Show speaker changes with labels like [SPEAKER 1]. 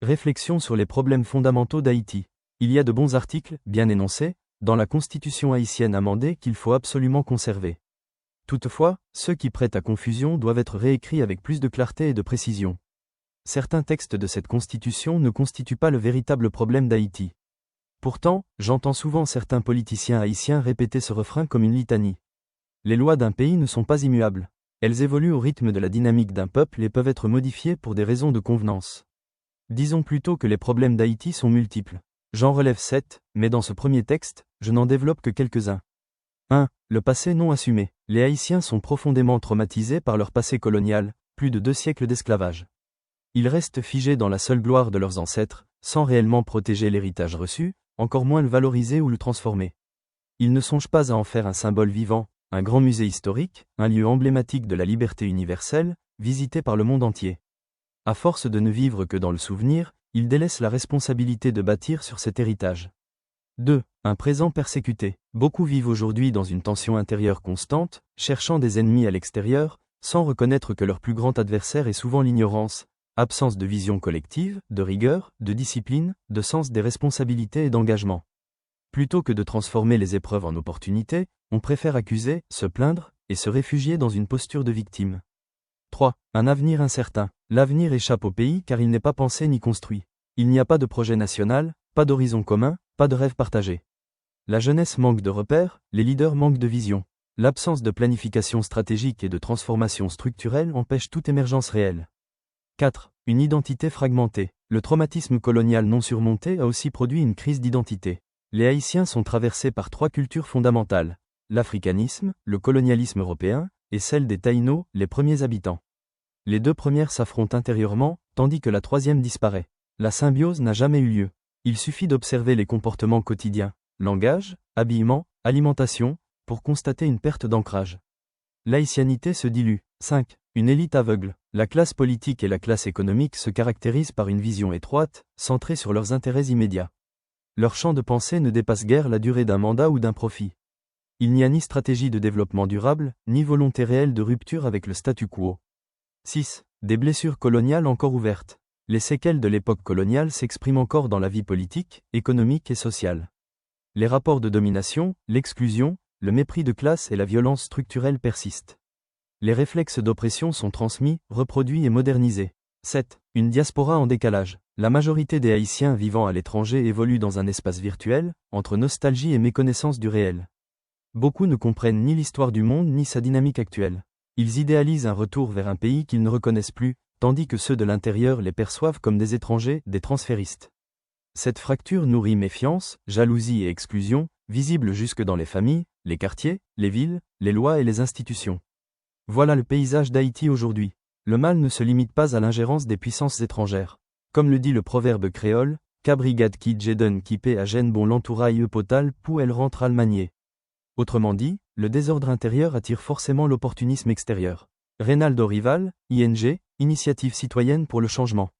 [SPEAKER 1] Réflexion sur les problèmes fondamentaux d'Haïti. Il y a de bons articles, bien énoncés, dans la Constitution haïtienne amendée qu'il faut absolument conserver. Toutefois, ceux qui prêtent à confusion doivent être réécrits avec plus de clarté et de précision. Certains textes de cette Constitution ne constituent pas le véritable problème d'Haïti. Pourtant, j'entends souvent certains politiciens haïtiens répéter ce refrain comme une litanie. Les lois d'un pays ne sont pas immuables. Elles évoluent au rythme de la dynamique d'un peuple et peuvent être modifiées pour des raisons de convenance. Disons plutôt que les problèmes d'Haïti sont multiples. J'en relève 7, mais dans ce premier texte, je n'en développe que quelques-uns. 1. Le passé non assumé. Les Haïtiens sont profondément traumatisés par leur passé colonial, plus de 2 siècles d'esclavage. Ils restent figés dans la seule gloire de leurs ancêtres, sans réellement protéger l'héritage reçu, encore moins le valoriser ou le transformer. Ils ne songent pas à en faire un symbole vivant, un grand musée historique, un lieu emblématique de la liberté universelle, visité par le monde entier. À force de ne vivre que dans le souvenir, ils délaissent la responsabilité de bâtir sur cet héritage. 2. Un présent persécuté. Beaucoup vivent aujourd'hui dans une tension intérieure constante, cherchant des ennemis à l'extérieur, sans reconnaître que leur plus grand adversaire est souvent l'ignorance, absence de vision collective, de rigueur, de discipline, de sens des responsabilités et d'engagement. Plutôt que de transformer les épreuves en opportunités, on préfère accuser, se plaindre, et se réfugier dans une posture de victime. 3. Un avenir incertain. L'avenir échappe au pays car il n'est pas pensé ni construit. Il n'y a pas de projet national, pas d'horizon commun, pas de rêve partagé. La jeunesse manque de repères, les leaders manquent de vision. L'absence de planification stratégique et de transformation structurelle empêche toute émergence réelle. 4. Une identité fragmentée. Le traumatisme colonial non surmonté a aussi produit une crise d'identité. Les Haïtiens sont traversés par 3 cultures fondamentales, l'africanisme, le colonialisme européen, et celle des Taïnos, les premiers habitants. Les 2 premières s'affrontent intérieurement, tandis que la 3e disparaît. La symbiose n'a jamais eu lieu. Il suffit d'observer les comportements quotidiens, langage, habillement, alimentation, pour constater une perte d'ancrage. L'haïtianité se dilue. 5. Une élite aveugle. La classe politique et la classe économique se caractérisent par une vision étroite, centrée sur leurs intérêts immédiats. Leur champ de pensée ne dépasse guère la durée d'un mandat ou d'un profit. Il n'y a ni stratégie de développement durable, ni volonté réelle de rupture avec le statu quo. 6. Des blessures coloniales encore ouvertes. Les séquelles de l'époque coloniale s'expriment encore dans la vie politique, économique et sociale. Les rapports de domination, l'exclusion, le mépris de classe et la violence structurelle persistent. Les réflexes d'oppression sont transmis, reproduits et modernisés. 7. Une diaspora en décalage. La majorité des Haïtiens vivant à l'étranger évoluent dans un espace virtuel, entre nostalgie et méconnaissance du réel. Beaucoup ne comprennent ni l'histoire du monde ni sa dynamique actuelle. Ils idéalisent un retour vers un pays qu'ils ne reconnaissent plus, tandis que ceux de l'intérieur les perçoivent comme des étrangers, des transféristes. Cette fracture nourrit méfiance, jalousie et exclusion, visible jusque dans les familles, les quartiers, les villes, les lois et les institutions. Voilà le paysage d'Haïti aujourd'hui. Le mal ne se limite pas à l'ingérence des puissances étrangères. Comme le dit le proverbe créole, Kabrigade qui jeden qui paie à gêne bon l'entouraille potal pou elle rentre al manier. Autrement dit, le désordre intérieur attire forcément l'opportunisme extérieur. Reynaldo Rival, ING, Initiative citoyenne pour le changement.